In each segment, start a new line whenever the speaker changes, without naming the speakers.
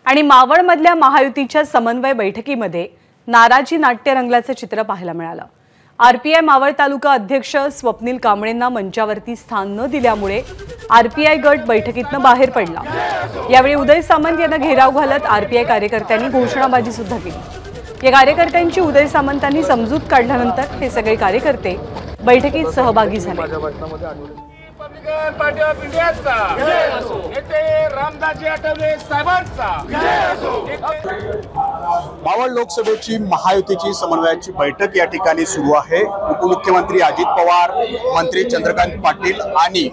आणि मावळमधल्या महायुतीच्या समन्वय बैठकीमध्ये नाराजी नाट्य रंगल्याचं चित्र पाहायला मिळालं। आरपीआय मावळ तालुका अध्यक्ष स्वप्नील कांबळेंना मंचावरती स्थान न दिल्यामुळे आरपीआय गट बैठकीतून बाहेर पडला। यावेळी उदय सामंत यांना घेराव घालत आरपीआय कार्यकर्त्यांनी घोषणाबाजी सुद्धा केली। या कार्यकर्त्यांची उदय सामंतांनी समजूत काढल्यानंतर हे सगळे कार्यकर्ते बैठकीत सहभागी झाले।
पार्टी ऑफ इंडियाचा नेते रामदासजी आठवले साहेबांचा
मावळ लोकसभेची महायुतीची समन्वयाची बैठक या ठिकाणी सुरू आहे। उपमुख्यमंत्री अजित पवार, मंत्री चंद्रकांत पाटील आणि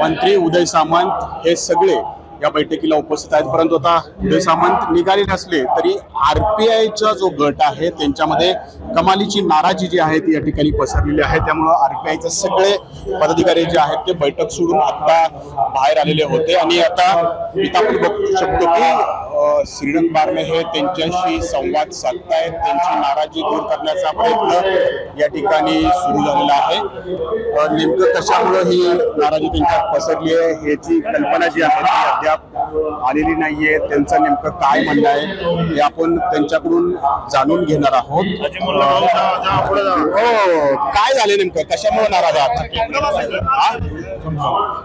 मंत्री उदय सामंत हे सगळे या बैठकीला उपस्थित आहेत। परंतु आता उदय सामंत निघाले नसले तरी आरपीआयचा जो गट आहे त्यांच्यामध्ये कमालीची नाराजी जी आहे ती या ठिकाणी पसरलेली आहे। त्यामुळे आरपीआयचे सगळे पदाधिकारी जे आहेत ते बैठक सोडून आता बाहेर आलेले होते आणि आता आपण बघू शकतो की श्रीरंग बारणे हे त्यांच्याशी संवाद साधतायत। त्यांची नाराजी दूर करण्याचा प्रयत्न या ठिकाणी सुरू झालेला आहे। नेमकं कशामुळे ही नाराजी त्यांच्यात पसरली आहे याची कल्पना जी आहे ती अद्याप आलेली नाहीये। त्यांचं नेमकं काय म्हणणं आहे हे आपण त्यांच्याकडून जाणून घेणार आहोत। काय झाले नेमकं, कशामुळे नाराज आहात?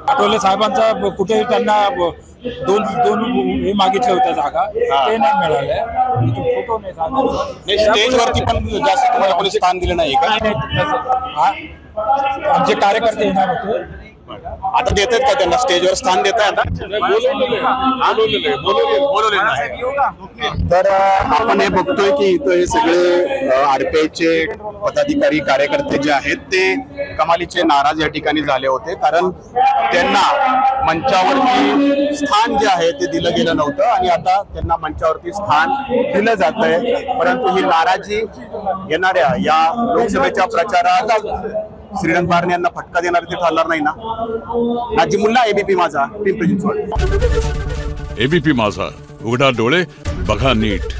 आठवले साहेबांचा कुठे त्यांना दोन हे मागितले होते जागा, ते नाही मिळाले। फोटो नाही,
स्टेजवरती पण जास्त तुम्हाला कोणी स्थान दिलं नाही का?
आमचे कार्यकर्ते येणार होते,
आता देतात का त्यांना स्टेजवर स्थान देताय? आता तर आपण हे बघतोय की इथं हे सगळे आरपीआयचे पदाधिकारी कार्यकर्ते जे आहेत ते कमालीचे नाराज या ठिकाणी झाले होते, कारण त्यांना मंचावरती स्थान जे आहे ते दिलं गेलं नव्हतं आणि आता त्यांना मंचावरती स्थान दिलं जात आहे। परंतु ही नाराजी येणाऱ्या या लोकसभेच्या प्रचारात श्रीरंग बारणे यांना फटका देणार ते ठरणार नाही ना। नाजिमुल्ला, एबीपी माझा, पिंपरी चिंचवड।
एबीपी माझा, उघडा डोळे बघा नीट।